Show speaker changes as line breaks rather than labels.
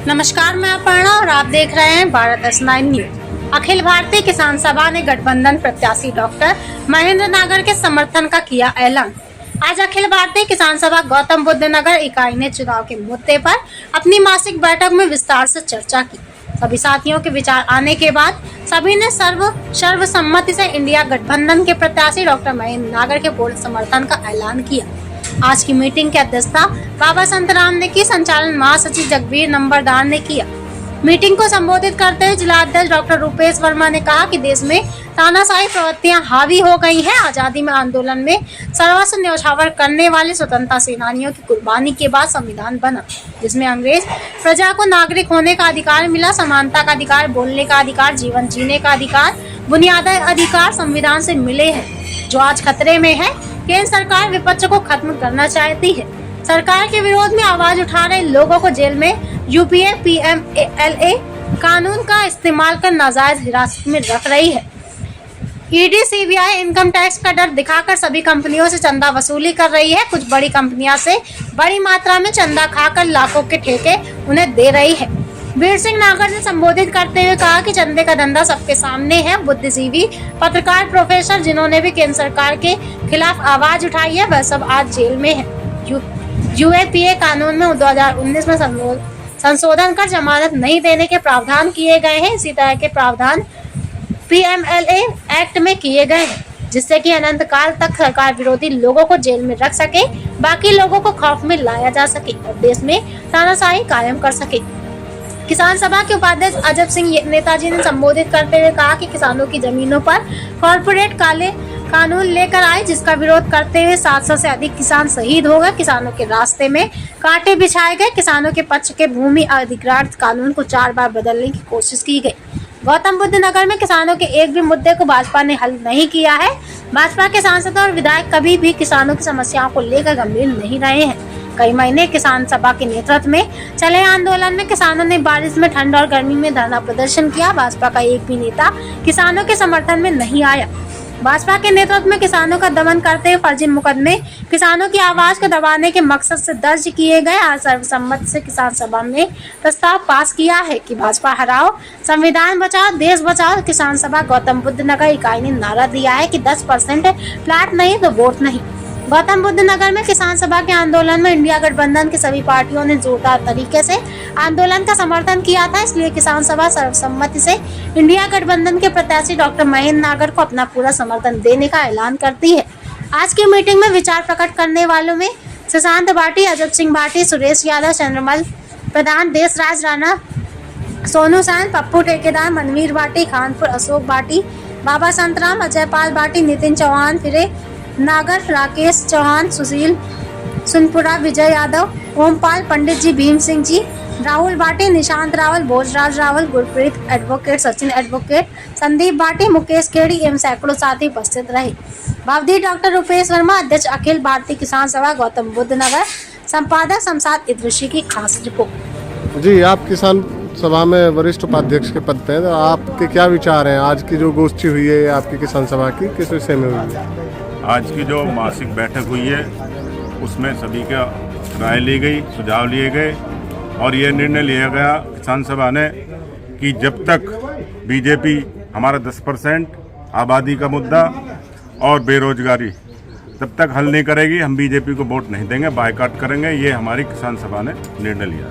नमस्कार, मैं अपर्णा और आप देख रहे हैं भारत S9 न्यूज। अखिल भारतीय किसान सभा ने गठबंधन प्रत्याशी डॉक्टर महेंद्र नागर के समर्थन का किया ऐलान। आज अखिल भारतीय किसान सभा गौतम बुद्ध नगर इकाई ने चुनाव के मुद्दे पर अपनी मासिक बैठक में विस्तार से चर्चा की। सभी साथियों के विचार आने के बाद सभी ने सर्वसम्मति से इंडिया गठबंधन के प्रत्याशी डॉक्टर महेंद्र नागर के पूर्ण समर्थन का ऐलान किया। आज की मीटिंग की अध्यक्षता बाबा संतराम ने की, संचालन महासचिव जगबीर नंबरदार ने किया। मीटिंग को संबोधित करते हुए जिलाध्यक्ष डॉक्टर रूपेश वर्मा ने कहा कि देश में तानाशाही प्रवृत्तियां हावी हो गई हैं। आजादी में आंदोलन में सर्वस्व न्यौछावर करने वाले स्वतंत्रता सेनानियों की कुर्बानी के बाद संविधान बना, जिसमें अंग्रेज प्रजा को नागरिक होने का अधिकार मिला, समानता का अधिकार, बोलने का अधिकार, जीवन जीने का अधिकार, बुनियादी अधिकार संविधान से मिले हैं, जो आज खतरे में है। केंद्र सरकार विपक्ष को खत्म करना चाहती है। सरकार के विरोध में आवाज उठा रहे लोगों को जेल में यूपीए PMLA कानून का इस्तेमाल कर नाजायज हिरासत में रख रही है। ईडी CBI इनकम टैक्स का डर दिखाकर सभी कंपनियों से चंदा वसूली कर रही है। कुछ बड़ी कंपनियां से बड़ी मात्रा में चंदा खाकर लाखों के ठेके उन्हें दे रही है। वीर सिंह नागर ने संबोधित करते हुए कहा कि चंदे का धंधा सबके सामने है। बुद्धिजीवी, पत्रकार, प्रोफेसर जिन्होंने भी केंद्र सरकार के खिलाफ आवाज उठाई है, वह सब आज जेल में है। UAPA कानून में 2019 में संशोधन कर जमानत नहीं देने के प्रावधान किए गए हैं। इसी तरह के प्रावधान PMLA एक्ट में किए गए हैं, जिससे कि अनंत काल तक सरकार विरोधी लोगों को जेल में रख सके, बाकी लोगों को खौफ में लाया जा सके और देश में तानाशाही कायम कर सके। किसान सभा के उपाध्यक्ष अजब सिंह नेताजी ने संबोधित करते हुए कहा कि किसानों की जमीनों पर कॉर्पोरेट काले कानून लेकर आए, जिसका विरोध करते हुए 700 से अधिक किसान शहीद हो गए। किसानों के रास्ते में कांटे बिछाए गए। किसानों के पक्ष के भूमि अधिग्रहण कानून को 4 बार बदलने की कोशिश की गई। गौतम बुद्ध नगर में किसानों के एक भी मुद्दे को भाजपा ने हल नहीं किया है। भाजपा के सांसद और विधायक कभी भी किसानों की समस्याओं को लेकर गंभीर नहीं रहे हैं। कई महीने किसान सभा के नेतृत्व में चले आंदोलन में किसानों ने बारिश में, ठंड और गर्मी में धरना प्रदर्शन किया। भाजपा का एक भी नेता किसानों के समर्थन में नहीं आया। भाजपा के नेतृत्व में किसानों का दमन करते हुए फर्जी मुकदमे किसानों की आवाज को दबाने के मकसद से दर्ज किए गए। आज सर्वसम्मति से किसान सभा ने प्रस्ताव पास किया है कि भाजपा हराओ, संविधान बचाओ, देश बचाओ। किसान सभा गौतम बुद्ध नगर इकाई ने नारा दिया है कि 10% फ्लैट नहीं तो वोट नहीं। गौतम बुद्ध नगर में किसान सभा के आंदोलन में इंडिया गठबंधन की सभी पार्टियों ने जोरदार तरीके से आंदोलन का समर्थन किया था। इसलिए किसान सभा सर्वसम्मति से इंडिया गठबंधन के प्रत्याशी डॉक्टर महेंद्र नागर को अपना पूरा समर्थन देने का ऐलान करती है। आज की मीटिंग में विचार प्रकट करने वालों में सुशांत भाटी, अजब सिंह भाटी, सुरेश यादव, चंद्रमल प्रधान, देशराज राणा, सोनू सैन, पप्पू ठेकेदार, मनवीर भाटी, खानपुर अशोक भाटी, बाबा संतराम, अजय पाल भाटी, नितिन चौहान, फिरे नागर, राकेश चौहान, सुशील सुनपुरा, विजय यादव, ओमपाल, पंडित जी, भीम सिंह जी, राहुल भाटी, निशांत रावल, भोजराज रावल, गुरप्रीत एडवोकेट, सचिन एडवोकेट, संदीप भाटी, मुकेश खेड़ी एवं सैकड़ों साथी उपस्थित रहे। बावदी डॉक्टर रूपेश वर्मा, अध्यक्ष अखिल भारतीय किसान सभा गौतम बुद्ध नगर, संपादक शमशाद इद्रिसी की खास रिपोर्ट।
जी, आप किसान सभा में वरिष्ठ उपाध्यक्ष के पद पे हैं, तो आपके क्या विचार हैं? आज की जो गोष्ठी हुई है आपकी किसान सभा की, किस विषय में हुई है?
आज की जो मासिक बैठक हुई है उसमें सभी का राय ली गई, सुझाव लिए गए और ये निर्णय लिया गया किसान सभा ने कि जब तक बीजेपी हमारा 10% आबादी का मुद्दा और बेरोजगारी तब तक हल नहीं करेगी, हम बीजेपी को वोट नहीं देंगे, बायकॉट करेंगे। ये हमारी किसान सभा ने निर्णय लिया।